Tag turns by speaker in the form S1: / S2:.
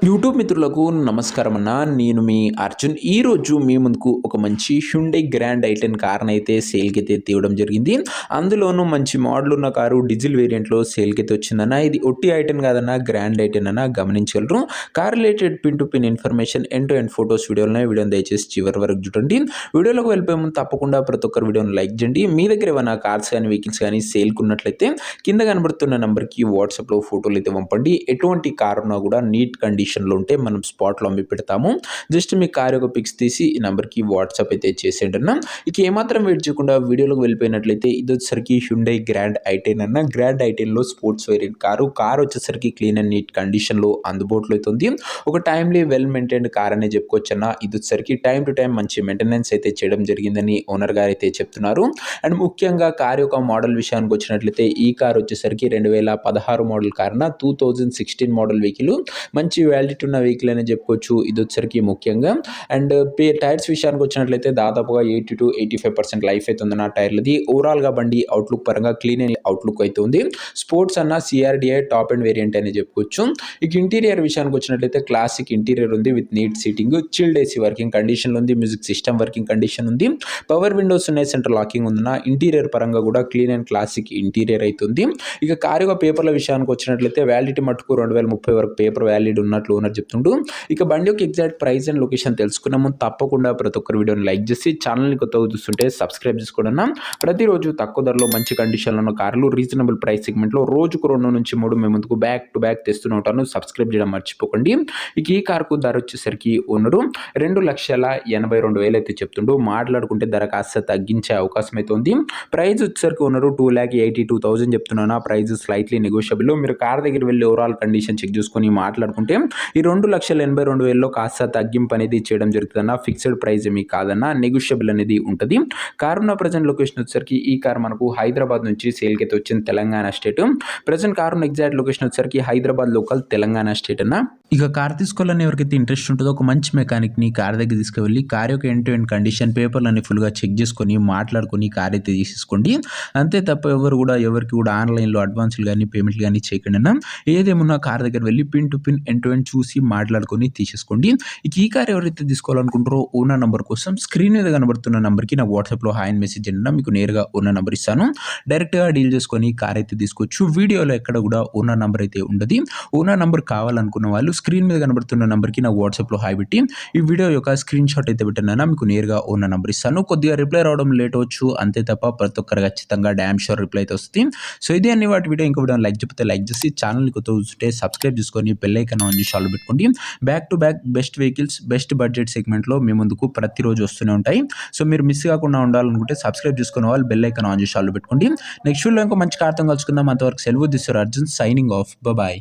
S1: YouTube మిత్రులకు నమస్కారం అన్న. నేను మీ అర్జున్. ఈరోజు మీ ముందుకు ఒక మంచి హ్యుండై గ్రాండ్ ఐటెన్ కార్ని అయితే సేల్‌కైతే తేవడం జరిగింది. అందులోనూ మంచి మోడల్ ఉన్న కారు డీజిల్ వేరియంట్‌లో సేల్‌కైతే వచ్చిందన్న. ఇది ఒట్టి ఐటెన్ కాదన్న, గ్రాండ్ ఐటెన్ అన్న, గమనించగలరు. Car related pin to pin information, end to end photos వీడియోని దయచేసి చివరి వరకు చూడండి. వీడియోలోకి వెళ్ళిపోయే ముందు తప్పకుండా ప్రతి ఒక్కరు వీడియోని లైక్ చేయండి. మీ దగ్గర ఏమైనా కార్స్ కానీ వెహికల్స్ కానీ సేల్‌కి ఉన్నట్లయితే కింద కనబడుతున్న నంబర్‌కి వాట్సాప్‌లో ఫోటోలు అయితే పంపండి. ఎటువంటి కార్ ఉన్నా కూడా నీట్ కండిషన్‌లో ఉంటే మనం స్పాట్‌లో అమ్మి పెడతాము. జస్ట్ మీ కార్ యొక్క పిక్స్ తీసి ఈ నంబర్‌కి వాట్సాప్ అయితే చేసేయండి అన్న. ఇక ఏమాత్రం వెయిట్ చేయకుండా వీడియోలోకి వెళ్ళిపోయినట్లయితే ఇది వచ్చేసరికి హ్యుండై గ్రాండ్ ఐటెన్ అన్న. గ్రాండ్ ఐటెన్‌లో స్పోర్ట్స్ వేరియంట్ కారు. కార్ వచ్చేసరికి క్లీన్ అండ్ నీట్ కండిషన్‌లో అందుబాటులో అయితే ఉంది. ఒక టైమ్లీ వెల్ మెయింటైన్డ్ కార్ అనే చెప్పుకోవచ్చన్న. ఇది వచ్చేసరికి టైమ్ టు టైమ్ మంచి మెయింటెనెన్స్ అయితే చేయడం జరిగిందని ఓనర్ గారు అయితే చెప్తున్నారు. అండ్ ముఖ్యంగా కార్ యొక్క మోడల్ విషయానికి వచ్చినట్లయితే ఈ కార్ వచ్చేసరికి 2016 మోడల్ కార్ అన్న. 2016 మోడల్ వెహికల్. మంచి వ్యాలిడిటీ ఉన్న వెహికల్ అని చెప్పుకోవచ్చు. ఇది వచ్చేసరికి ముఖ్యంగా అండ్ టైర్స్ విషయానికి వచ్చినట్లయితే దాదాపుగా 80-85% లైఫ్ అయితే ఉందన్న టైర్లది. ఓవరాల్గా బండి అవుట్లుక్ పరంగా క్లీన్ అండ్ అవుట్లుక్ అయితే ఉంది. స్పోర్ట్స్ అన్న సిఆర్డిఐ టాప్ అండ్ వేరియంట్ అని చెప్పుకోవచ్చు. ఇక ఇంటీరియర్ విషయానికి వచ్చినట్లయితే క్లాసిక్ ఇంటీరియర్ ఉంది with neat seating, chilled AC working condition ఉంది, మ్యూజిక్ సిస్టమ్ వర్కింగ్ కండిషన్ ఉంది, పవర్ విండోస్ ఉన్నాయి, సెంట్రల్ లాకింగ్ ఉందన్న. ఇంటీరియర్ పరంగా కూడా క్లీన్ అండ్ క్లాసిక్ ఇంటీరియర్ అవుతుంది. ఇక కార్ యొక్క పేపర్ల విషయానికి వచ్చినట్లయితే వ్యాలిడిటీ మట్టుకు 2030 వరకు పేపర్ వ్యాలిడ్ ఉన్నట్లు ఓనర్ చెప్తుంటూ. ఇక బండి యొక్క ఎగ్జాక్ట్ ప్రైస్ అండ్ లొకేషన్ తెలుసుకున్నాము. తప్పకుండా ప్రతి ఒక్కరు వీడియోని లైక్ చేసి ఛానల్ని కొత్తగా చూస్తుంటే సబ్స్క్రైబ్ చేసుకోవడం. ప్రతిరోజు తక్కువ ధరలో మంచి కండిషన్లో ఉన్న కార్లు రీజనబుల్ ప్రైస్ సెగ్మెంట్లో రోజుకు 2-3 మేము ముందుకు బ్యాక్ టు బ్యాక్ తెస్తూనే ఉంటాను. సబ్స్క్రైబ్ చేయడం మర్చిపోకండి. ఇక ఈ కార్కు ధర వచ్చేసరికి ఓనరు 2,82,000 అయితే చెప్తుంటూ. మాట్లాడుకుంటే ధర కాస్త తగ్గించే అవకాశం అయితే ఉంది. ప్రైస్ వచ్చేసరికి ఓనరు 2,82,000 చెప్తున్నాను. ఆ ప్రైస్ స్లైట్లీ నెగోషియబుల్. మీరు కార్ దగ్గర వెళ్ళి ఓవరాల్ కండిషన్ చెక్ చేసుకొని మాట్లాడుకుంటే ఈ 2,82,000లో కాస్త తగ్గింపు అనేది చేయడం జరుగుతుందన్న. ఫిక్స్డ్ ప్రైస్ ఏమీ కాదన్న, నెగోషియబుల్ అనేది ఉంటుంది. కార్ ఉన్న ప్రజెంట్ లొకేషన్ వచ్చేసరికి ఈ కార్ మనకు హైదరాబాద్ నుంచి సేల్కి అయితే వచ్చింది, తెలంగాణ స్టేట్. ప్రజెంట్ కార్ ఉన్న ఎగ్జాక్ట్ లొకేషన్ వచ్చేసరికి హైదరాబాద్ లోకల్, తెలంగాణ స్టేట్ అన్న. ఇక కార్ తీసుకోవాలని ఎవరికైతే ఇంట్రెస్ట్ ఉంటుందో ఒక మంచి మెకానిక్ని కార్ దగ్గర తీసుకువెళ్ళి కార్ యొక్క ఎండ్ టు ఎండ్ కండిషన్ పేపర్లన్నీ ఫుల్గా చెక్ చేసుకొని మాట్లాడుకొని కార్ అయితే తీసేసుకోండి. అంతే తప్ప ఎవరికి కూడా ఆన్లైన్లో అడ్వాన్సులు కానీ పేమెంట్లు కానీ చేయకండి అన్న. ఏదేమున్నా కార్ దగ్గర వెళ్ళి pin to pin end to end చూసి మాట్లాడుకొని తీసేసుకోండి. ఇక ఈ కార్ ఎవరైతే తీసుకోవాలనుకుంటారో ఓనర్ నంబర్ కోసం స్క్రీన్ మీద కనబడుతున్న నంబర్కి నా వాట్సాప్లో హాయ్ అని మెసేజ్ చేయండి. మీకు నేరుగా ఓనర్ నంబర్ ఇస్తాను. డైరెక్ట్గా డీల్ చేసుకొని కార్ అయితే తీసుకోవచ్చు. వీడియోలో ఎక్కడ కూడా ఓనర్ నంబర్ అయితే ఉండదు. ఓనర్ నంబర్ కావాలనుకున్న వాళ్ళు స్క్రీన్ మీద కనబడుతున్న నంబర్కి నా వాట్సాప్లో హాయ్ పెట్టి ఈ వీడియో యొక్క స్క్రీన్ షాట్ అయితే పెట్టినా మీకు నేరుగా ఓనర్ నంబర్ ఇస్తాను. కొద్దిగా రిప్లై రావడం లేట్ అవచ్చు, అంతే తప్ప ప్రతి ఒక్కరు ఖచ్చితంగా డ్యామ్ షూర్ రిప్లై అయితే వస్తుంది. సో ఇదే అన్ని వాటి వీడియో. ఇంకో వీడియో లైక్ చెప్తే లైక్ చేసి ఛానల్ని కొత్త చూస్తే సబ్స్క్రైబ్ చేసుకొని బెల్ ఐకాన్ ఆన్ చేసి ఆల్ పెట్టుకోండి. Back to back best vehicles best budget సెగ్మెంట్లో మీ ముందుకు ప్రతిరోజు వస్తూనే ఉంటాయి. సో మీరు మిస్ కాకుండా ఉండాలనుకుంటే సబ్స్క్రైబ్ చేసుకున్న వాళ్ళు బెల్ ఐకాన్ ఆన్ చేసి ఆల్ పెట్టుకోండి. నెక్స్ట్ వీడియో ఇంకో మంచి కార్తో కలుసుకుందాం. అంతవరకు సెలవు. This your Arjun signing off. Bye.